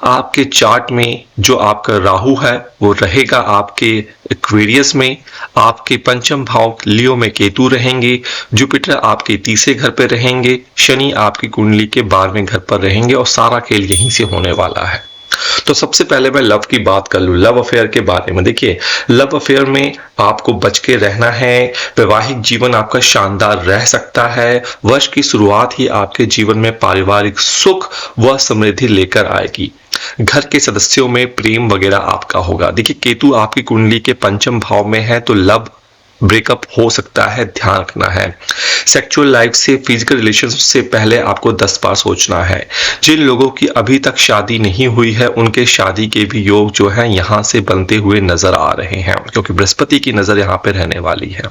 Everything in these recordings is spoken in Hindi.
आपके चार्ट में जो आपका राहु है वो रहेगा आपके एक्वेरियस में, आपके पंचम भाव लियो में केतु रहेंगे, जुपिटर आपके तीसरे घर पर रहेंगे, शनि आपकी कुंडली के 12वें घर पर रहेंगे और सारा खेल यहीं से होने वाला है। तो सबसे पहले मैं लव की बात कर लूं, लव अफेयर के बारे में। देखिए, लव अफेयर में आपको बच के रहना है। वैवाहिक जीवन आपका शानदार रह सकता है। वर्ष की शुरुआत ही आपके जीवन में पारिवारिक सुख व समृद्धि लेकर आएगी। घर के सदस्यों में प्रेम वगैरह आपका होगा। देखिए, केतु आपकी कुंडली के पंचम भाव में है तो लव ब्रेकअप हो सकता है, ध्यान रखना है। सेक्सुअल लाइफ से, फिजिकल रिलेशनशिप से पहले आपको 10 बार सोचना है। जिन लोगों की अभी तक शादी नहीं हुई है उनके शादी के भी योग जो है यहाँ से बनते हुए नजर आ रहे हैं, क्योंकि बृहस्पति की नजर यहाँ पे रहने वाली है।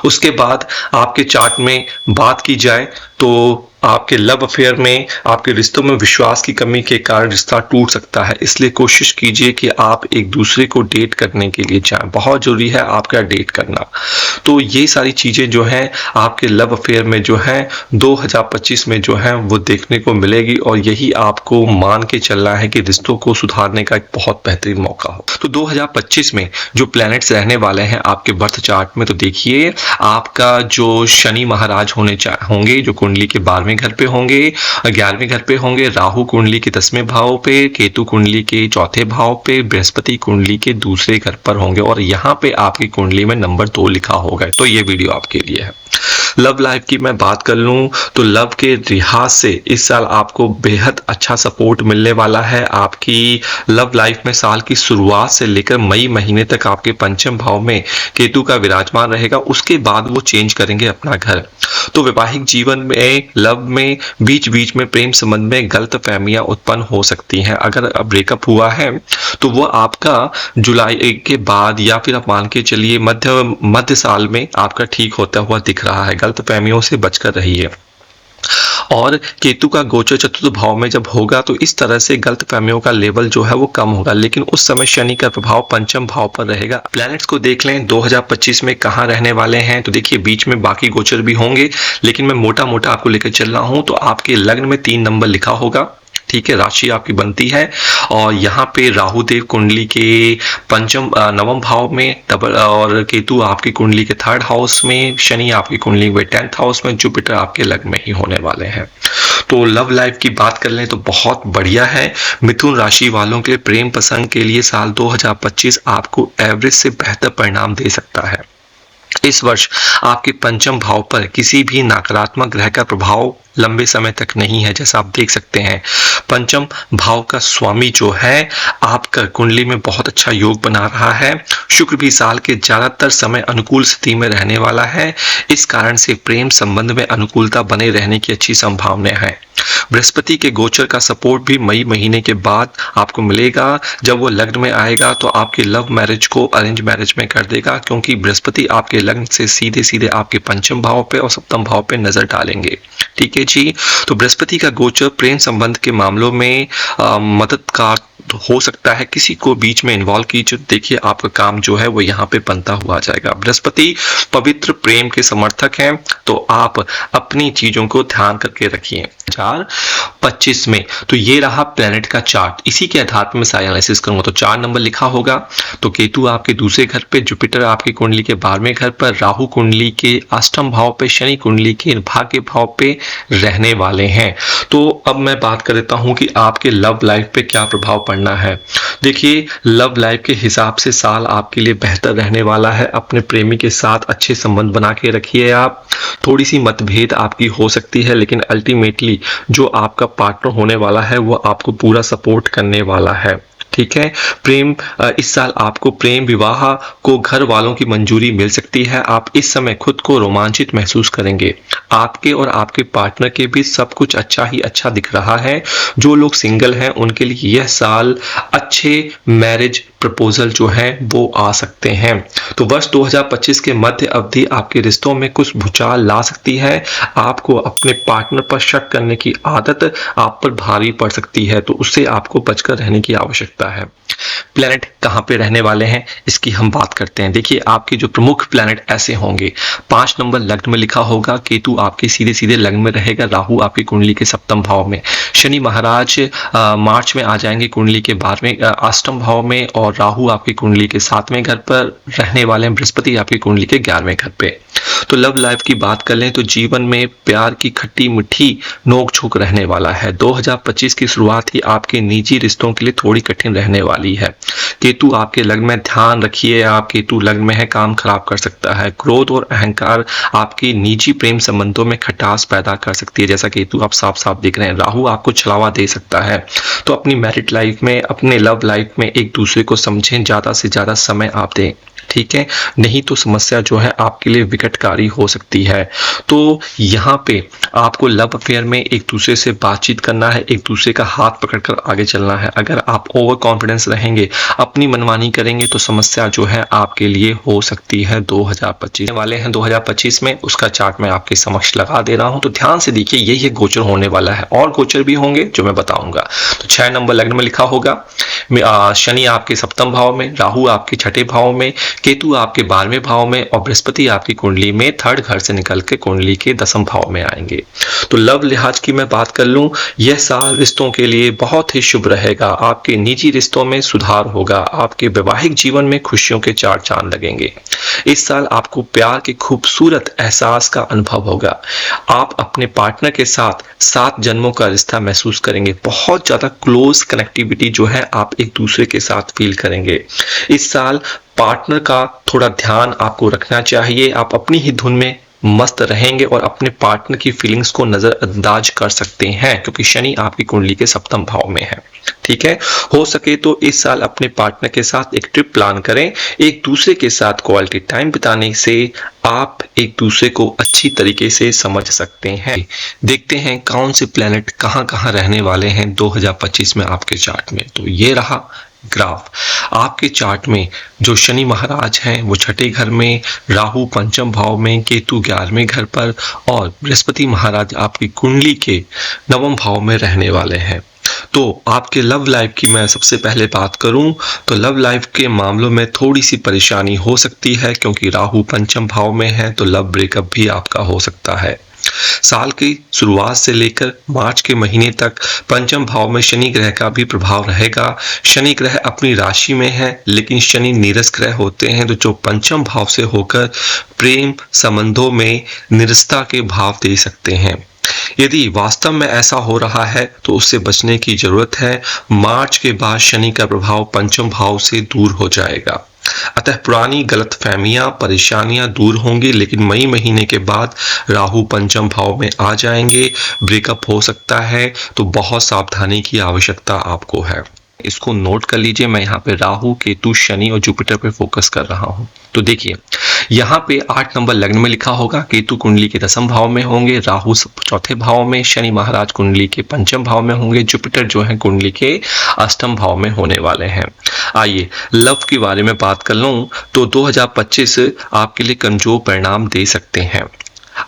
उसके बाद आपके चार्ट में बात की जाए तो आपके लव अफेयर में आपके रिश्तों में विश्वास की कमी के कारण रिश्ता टूट सकता है। इसलिए कोशिश कीजिए कि आप एक दूसरे को डेट करने के लिए जाएं। बहुत जरूरी है आपका डेट करना। तो ये सारी चीजें जो हैं आपके लव अफेयर में जो हैं 2025 में जो हैं वो देखने को मिलेगी, और यही आपको मान के चलना है कि रिश्तों को सुधारने का एक बहुत बेहतरीन मौका हो। तो 2025 में जो प्लैनेट्स रहने वाले हैं आपके बर्थ चार्ट में, तो देखिए आपका जो शनि महाराज होंगे जो कुंडली के 12वें घर पे होंगे, 11वें घर पे होंगे, राहु कुंडली के 10वें भाव पे, केतु कुंडली के 4थे भाव पे, बृहस्पति कुंडली के दूसरे घर पर होंगे, और यहाँ पे आपकी कुंडली में नंबर 2 लिखा होगा। तो ये वीडियो आपके लिए है। लव लाइफ की मैं बात कर लूं तो लव के लिहाज से इस साल आपको बेहद अच्छा सपोर्ट मिलने वाला है। आपकी लव लाइफ में साल की शुरुआत से लेकर मई महीने तक आपके पंचम भाव में केतु का विराजमान रहेगा। उसके बाद वो चेंज करेंगे अपना घर। तो वैवाहिक जीवन में, लव में बीच बीच में प्रेम संबंध में गलत फहमियां उत्पन्न हो सकती हैं। अगर ब्रेकअप हुआ है तो वो आपका जुलाई के बाद या फिर आप मान के चलिए मध्य साल में आपका ठीक होता हुआ दिख रहा है। गलत फहमियों से बचकर रहिए। और केतु का गोचर चतुर्थ भाव में जब होगा तो इस तरह से गलत फहमियों का लेवल जो है वो कम होगा, लेकिन उस समय शनि का प्रभाव पंचम भाव पर रहेगा। प्लैनेट्स को देख लें 2025 में कहाँ रहने वाले हैं, तो देखिए बीच में बाकी गोचर भी होंगे, लेकिन मैं मोटा मोटा आपको लेकर चल रहा हूं। तो आपके लग्न में 3 नंबर लिखा होगा, ठीक है, राशि आपकी बनती है। और यहाँ पे राहु देव कुंडली के नवम भाव में, और केतु आपकी कुंडली के 3rd हाउस में, शनि आपकी कुंडली के 10th हाउस में, जुपिटर आपके लग्न में ही होने वाले हैं। तो लव लाइफ की बात कर लें तो बहुत बढ़िया है। मिथुन राशि वालों के प्रेम प्रसंग के लिए साल 2025 आपको एवरेज से बेहतर परिणाम दे सकता है। इस वर्ष आपके पंचम भाव पर किसी भी नकारात्मक ग्रह का प्रभाव लंबे समय तक नहीं है। जैसा आप देख सकते हैं पंचम भाव का स्वामी जो है आपका कुंडली में बहुत अच्छा योग बना रहा है। शुक्र भी साल के ज्यादातर समय अनुकूल स्थिति में रहने वाला है। इस कारण से प्रेम संबंध में अनुकूलता बने रहने की अच्छी संभावना है। बृहस्पति के गोचर का सपोर्ट भी मई महीने के बाद आपको मिलेगा। जब वो लग्न में आएगा तो आपके लव मैरिज को अरेंज मैरिज में कर देगा, क्योंकि बृहस्पति आपके लग्न से सीधे सीधे आपके पंचम भाव पे और सप्तम भाव पे नजर डालेंगे। ठीक है जी। तो बृहस्पति का गोचर प्रेम संबंध के मामलों में मददगार हो सकता है। किसी को बीच में इन्वॉल्व कीजिए, देखिए आपका काम जो है वो यहाँ पे बनता हुआ जाएगा। बृहस्पति पवित्र प्रेम के समर्थक हैं, तो आप अपनी चीजों को ध्यान करके रखिए। 2025 में तो ये रहा प्लेनेट का चार्ट। इसी के आधार पर मैं सारा एनालिसिस करूंगा। तो 4 नंबर लिखा होगा, तो केतु आपके दूसरे घर पे, जुपिटर आपकी कुंडली के 12वें घर पर, राहु कुंडली के 8th भाव पे, शनि कुंडली के भाग्य भाव पे रहने वाले हैं। तो अब मैं बात कर देता हूं कि आपके लव लाइफ पे क्या प्रभाव पड़ना है। देखिए, लव लाइफ के हिसाब से साल आपके लिए बेहतर रहने वाला है। अपने प्रेमी के साथ अच्छे संबंध बना के रखिए। आप थोड़ी सी मतभेद आपकी हो सकती है, लेकिन अल्टीमेटली जो आपका पार्टनर होने वाला है वो आपको पूरा सपोर्ट करने वाला है। ठीक है। प्रेम, इस साल आपको प्रेम विवाह को घर वालों की मंजूरी मिल सकती है। आप इस समय खुद को रोमांचित महसूस करेंगे। आपके और आपके पार्टनर के बीच सब कुछ अच्छा ही अच्छा दिख रहा है। जो लोग सिंगल हैं उनके लिए यह साल अच्छे मैरिज प्रपोजल जो है वो आ सकते हैं। तो वर्ष 2025 के मध्य अवधि आपके रिश्तों में कुछ भूचाल ला सकती है। आपको अपने पार्टनर पर शक करने की आदत आप पर भारी पड़ सकती है, तो उससे आपको बचकर रहने की आवश्यकता है। प्लैनेट कहाँ पे रहने वाले हैं इसकी हम बात करते हैं। देखिए, आपके जो प्रमुख प्लैनेट ऐसे होंगे। 5 नंबर लग्न में लिखा होगा केतु आपके सीधे सीधे लग्न में रहेगा, राहु आपकी कुंडली के सप्तम भाव में। शनि महाराज मार्च में आ जाएंगे कुंडली के 12वें अष्टम भाव में, और राहु आपकी कुंडली के 7वें घर पर रहने वाले हैं, बृहस्पति आपकी कुंडली के 11वें घर पे। तो लव लाइफ की बात कर लें तो जीवन में प्यार की खट्टी मीठी नोक झोंक रहने वाला है। 2025 की शुरुआत ही आपके निजी रिश्तों के लिए थोड़ी कठिन रहने वाली है। केतु आपके लग्न में, ध्यान रखिए, आप केतु लग्न में है, काम खराब कर सकता है। क्रोध और अहंकार आपकी निजी प्रेम संबंधों में खटास पैदा कर सकती है, जैसा केतु आप साफ साफ देख रहे हैं। राहु आपको छलावा दे सकता है। तो अपनी मैरिड लाइफ में, अपने लव लाइफ में एक दूसरे को समझें, ज्यादा से ज्यादा समय आप दें, ठीक है, नहीं तो समस्या जो है आपके लिए विकटकारी हो सकती है। तो यहाँ पे आपको लव अफेयर में एक दूसरे से बातचीत करना है, एक दूसरे का हाथ पकड़कर आगे चलना है। अगर आप ओवर कॉन्फिडेंस रहेंगे, अपनी मनमानी करेंगे, तो समस्या जो है आपके लिए हो सकती है। 2025 वाले हैं 2025 में, उसका चार्ट मैं आपके समक्ष लगा दे रहा हूं, तो ध्यान से देखिए, यही गोचर होने वाला है, और गोचर भी होंगे जो मैं बताऊंगा। तो 6 नंबर लग्न में लिखा होगा, शनि आपके सप्तम भाव में, राहु आपके छठे भाव में, केतु आपके 12वें भाव में, और बृहस्पति आपकी कुंडली में थर्ड घर से निकल के कुंडली के 10वें भाव में आएंगे। तो लव लिहाज की मैं बात कर लूं, यह साल रिश्तों के लिए बहुत ही शुभ रहेगा। आपके निजी रिश्तों में सुधार होगा, आपके वैवाहिक जीवन में खुशियों के 4 चांद लगेंगे। इस साल आपको प्यार के खूबसूरत एहसास का अनुभव होगा। आप अपने पार्टनर के साथ 7 जन्मों का रिश्ता महसूस करेंगे। बहुत ज्यादा क्लोज कनेक्टिविटी जो है आप एक दूसरे के साथ फील करेंगे। इस साल पार्टनर का थोड़ा ध्यान आपको रखना चाहिए। आप अपनी ही धुन में मस्त रहेंगे और अपने पार्टनर की फीलिंग्स को नजरअंदाज कर सकते हैं, क्योंकि शनि आपकी कुंडली के सप्तम भाव में है। ठीक है, हो सके तो इस साल अपने पार्टनर के साथ एक ट्रिप प्लान करें। एक दूसरे के साथ क्वालिटी टाइम बिताने से आप एक दूसरे को अच्छी तरीके से समझ सकते हैं। देखते हैं कौन से प्लैनेट कहां कहां रहने वाले हैं 2025 में आपके चार्ट में। तो ये रहा ग्राफ। आपके चार्ट में जो शनि महाराज हैं वो छठे घर में, राहु पंचम भाव में, केतु 11वें घर पर, और बृहस्पति महाराज आपकी कुंडली के 9वें भाव में रहने वाले हैं। तो आपके लव लाइफ की मैं सबसे पहले बात करूं तो लव लाइफ के मामलों में थोड़ी सी परेशानी हो सकती है, क्योंकि राहु पंचम भाव में है, तो लव ब्रेकअप भी आपका हो सकता है। साल की शुरुआत से लेकर मार्च के महीने तक पंचम भाव में शनि ग्रह का भी प्रभाव रहेगा। शनि ग्रह अपनी राशि में है, लेकिन शनि नीरस ग्रह होते हैं, तो जो पंचम भाव से होकर प्रेम संबंधों में निरस्ता के भाव दे सकते हैं। यदि वास्तव में ऐसा हो रहा है तो उससे बचने की जरूरत है। मार्च के बाद शनि का प्रभाव पंचम भाव से दूर हो जाएगा, अतः पुरानी गलतफहमियां, परेशानियां दूर होंगी। लेकिन मई महीने के बाद राहु पंचम भाव में आ जाएंगे, ब्रेकअप हो सकता है, तो बहुत सावधानी की आवश्यकता आपको है। इसको नोट कर लीजिए। मैं यहाँ पे राहु, केतु, शनि और जुपिटर पे फोकस कर रहा हूँ। तो देखिए, यहाँ पे 8 नंबर लग्न में लिखा होगा, केतु कुंडली के 10वें भाव में होंगे, राहु चौथे भाव में, शनि महाराज कुंडली के पंचम भाव में होंगे, जुपिटर जो है कुंडली के 8वें भाव में होने वाले हैं। आइए लव के बारे में बात कर लूं तो 2025 आपके लिए कमजोर परिणाम दे सकते हैं।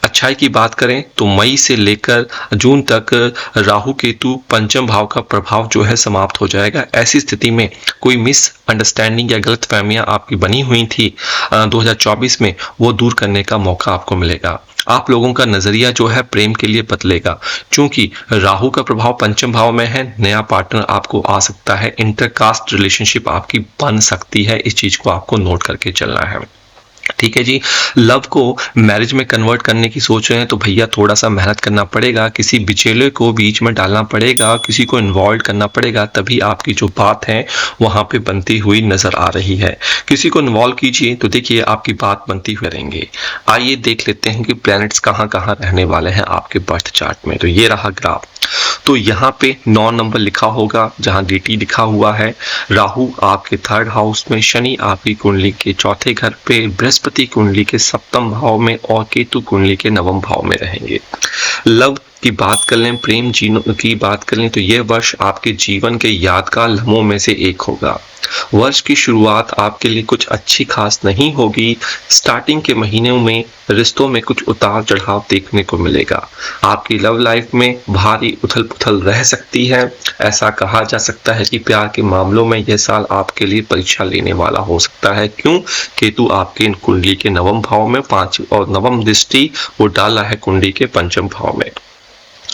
अच्छाई की बात करें तो मई से लेकर जून तक राहु केतु पंचम भाव का प्रभाव जो है समाप्त हो जाएगा। ऐसी स्थिति में कोई मिस अंडरस्टैंडिंग या गलत फहमियां आपकी बनी हुई थी 2024 में, वो दूर करने का मौका आपको मिलेगा। आप लोगों का नजरिया जो है प्रेम के लिए बदलेगा, क्योंकि राहु का प्रभाव पंचम भाव में है। नया पार्टनर आपको आ सकता है, इंटरकास्ट रिलेशनशिप आपकी बन सकती है। इस चीज को आपको नोट करके चलना है। ठीक है जी। लव को मैरिज में कन्वर्ट करने की सोच रहे हैं तो भैया थोड़ा सा मेहनत करना पड़ेगा, किसी बिचेले को बीच में डालना पड़ेगा, किसी को इन्वॉल्व करना पड़ेगा, तभी आपकी जो बात है वहां पे बनती हुई नजर आ रही है। किसी को इन्वॉल्व कीजिए तो देखिए आपकी बात बनती हुई रहेंगे। आइए देख लेते हैं कि प्लैनेट्स कहाँ कहाँ रहने वाले हैं आपके बर्थ चार्ट में। तो ये रहा ग्राफ। तो यहाँ पे 9 नंबर लिखा होगा, जहाँ DT लिखा हुआ है। राहु आपके 3rd हाउस में, शनि आपकी कुंडली के 4थे घर पे, बृहस्पति कुंडली के 7वें भाव में और केतु कुंडली के 9वें भाव में रहेंगे। लव की बात कर लें, प्रेम जीवन की बात कर लें, तो यह वर्ष आपके जीवन के यादगार लम्हों में से एक होगा। वर्ष की शुरुआत आपके लिए कुछ अच्छी खास नहीं होगी। स्टार्टिंग के महीनों में रिश्तों में कुछ उतार चढ़ाव देखने को मिलेगा। आपकी लव लाइफ में भारी उथल पुथल रह सकती है। ऐसा कहा जा सकता है कि प्यार के मामलों में यह साल आपके लिए परीक्षा लेने वाला हो सकता है। क्यों? केतु आपके कुंडली के नवम भाव में 5 और नवम दृष्टि वो डाला है कुंडली के पंचम भाव में।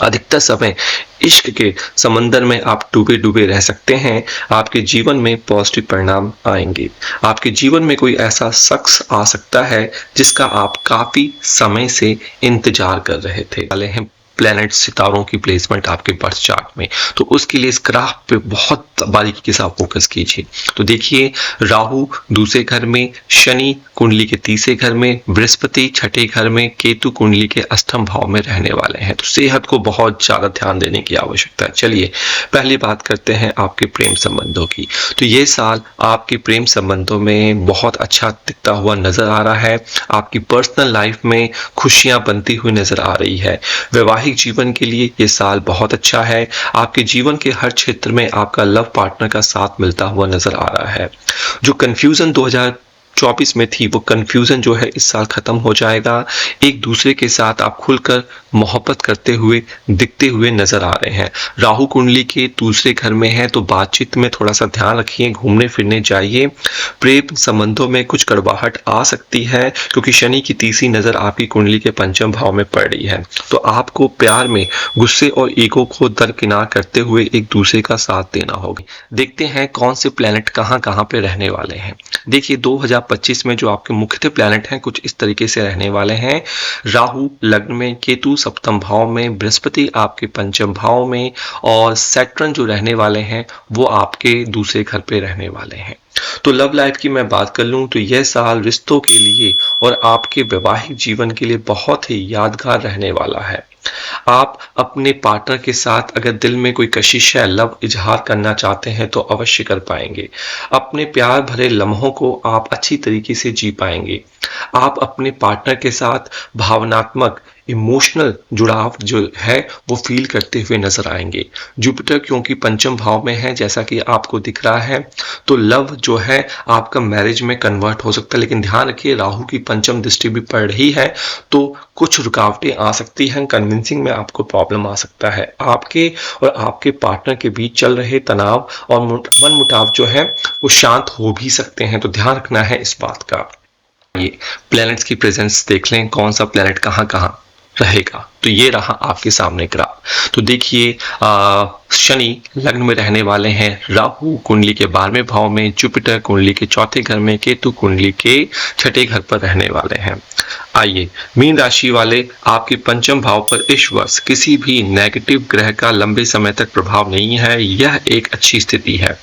अधिकतर समय इश्क के समंदर में आप डूबे डूबे रह सकते हैं। आपके जीवन में पॉजिटिव परिणाम आएंगे। आपके जीवन में कोई ऐसा शख्स आ सकता है जिसका आप काफी समय से इंतजार कर रहे थे। वाले हैं प्लैनेट, सितारों की प्लेसमेंट आपके बर्थ चार्ट में, तो उसके लिए इस ग्राफ पे बहुत बारीकी के साथ फोकस कीजिए। तो देखिए, राहु दूसरे घर में, शनि कुंडली के तीसरे घर में, बृहस्पति छठे घर में, केतु कुंडली के अष्टम भाव में रहने वाले हैं। तो सेहत को बहुत ज्यादा ध्यान देने की आवश्यकता है। चलिए पहली बात करते हैं आपके प्रेम संबंधों की। तो ये साल आपके प्रेम संबंधों में बहुत अच्छा दिखता हुआ नजर आ रहा है। आपकी पर्सनल लाइफ में खुशियां बनती हुई नजर आ रही है। वैवाहिक जीवन के लिए ये साल बहुत अच्छा है। आपके जीवन के हर क्षेत्र में आपका लव पार्टनर का साथ मिलता हुआ नजर आ रहा है। जो कंफ्यूजन 2024 में थी, वो कंफ्यूजन जो है इस साल खत्म हो जाएगा। एक दूसरे के साथ आप खुलकर मोहब्बत करते हुए दिखते हुए नजर आ रहे हैं। राहु कुंडली के दूसरे घर में है, तो बातचीत में थोड़ा सा ध्यान रखिए, घूमने फिरने जाइए। प्रेम संबंधों में कुछ कड़वाहट आ सकती है क्योंकि शनि की तीसरी नजर आपकी कुंडली के पंचम भाव में पड़ रही है। तो आपको प्यार में गुस्से और ईगो को दरकिनार करते हुए एक दूसरे का साथ देना होगा। देखते हैं कौन से प्लैनेट कहाँ कहाँ पे रहने वाले हैं। देखिए 2025 में जो आपके मुख्य प्लैनेट हैं कुछ इस तरीके से रहने वाले हैं। राहु लग्न में, केतु सप्तम भाव में, बृहस्पति आपके पंचम भाव में और सैटर्न जो रहने वाले हैं वो आपके दूसरे घर पे रहने वाले हैं। तो लव लाइफ की मैं बात कर लूं तो यह साल रिश्तों के लिए और आपके वैवाहिक जीवन के लिए बहुत ही यादगार रहने वाला है। आप अपने पार्टनर के साथ अगर दिल में कोई कशिश है, लव इजहार करना चाहते हैं तो अवश्य कर पाएंगे। अपने प्यार भरे लम्हों को आप अच्छी तरीके से जी पाएंगे। आप अपने पार्टनर के साथ भावनात्मक इमोशनल जुड़ाव जो है वो फील करते हुए नजर आएंगे। जुपिटर क्योंकि पंचम भाव में है जैसा कि आपको दिख रहा है, तो लव जो है आपका मैरिज में कन्वर्ट हो सकता है। लेकिन ध्यान रखिए राहु की पंचम दृष्टि भी पड़ रही है तो कुछ रुकावटें आ सकती हैं, कन्विंसिंग में आपको प्रॉब्लम आ सकता है। आपके और आपके पार्टनर के बीच चल रहे तनाव और मन मुटाव जो है वो शांत हो भी सकते हैं, तो ध्यान रखना है इस बात का। ये प्लैनेट्स की प्रेजेंस देख लें, कौन सा प्लैनेट कहाँ कहाँ रहेगा। तो ये रहा आपके सामने ग्राफ। तो देखिए शनि लग्न में रहने वाले हैं, राहु कुंडली के 12वें भाव में, जुपिटर कुंडली के चौथे घर में, केतु कुंडली के छठे घर पर रहने वाले हैं। आइए मीन राशि वाले, आपके पंचम भाव पर इस वर्ष किसी भी नेगेटिव ग्रह का लंबे समय तक प्रभाव नहीं है। यह एक अच्छी स्थिति है।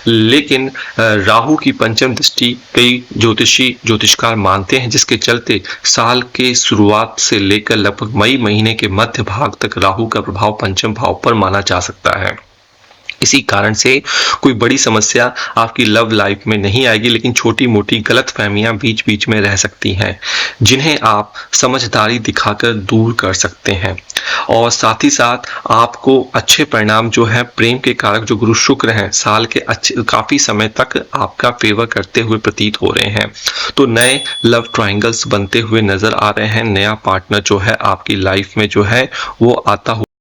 लेकिन राहु की पंचम दृष्टि कई ज्योतिषकार मानते हैं, जिसके चलते साल के शुरुआत से लेकर लगभग मई महीने के मध्य भाग तक राहु का प्रभाव पंचम भाव पर माना जा सकता है। इसी कारण से कोई बड़ी समस्या आपकी लव लाइफ में नहीं आएगी, लेकिन छोटी मोटी गलतफहमियां बीच बीच में रह सकती हैं, जिन्हें आप समझदारी दिखाकर दूर कर सकते हैं। और साथ ही साथ आपको अच्छे परिणाम जो है प्रेम के कारक जो गुरु शुक्र हैं साल के काफी समय तक आपका फेवर करते हुए प्रतीत हो रहे हैं। तो नए लव ट्रायंगल्स बनते हुए नजर आ रहे हैं। नया पार्टनर जो है आपकी लाइफ में जो है वो आता हुआ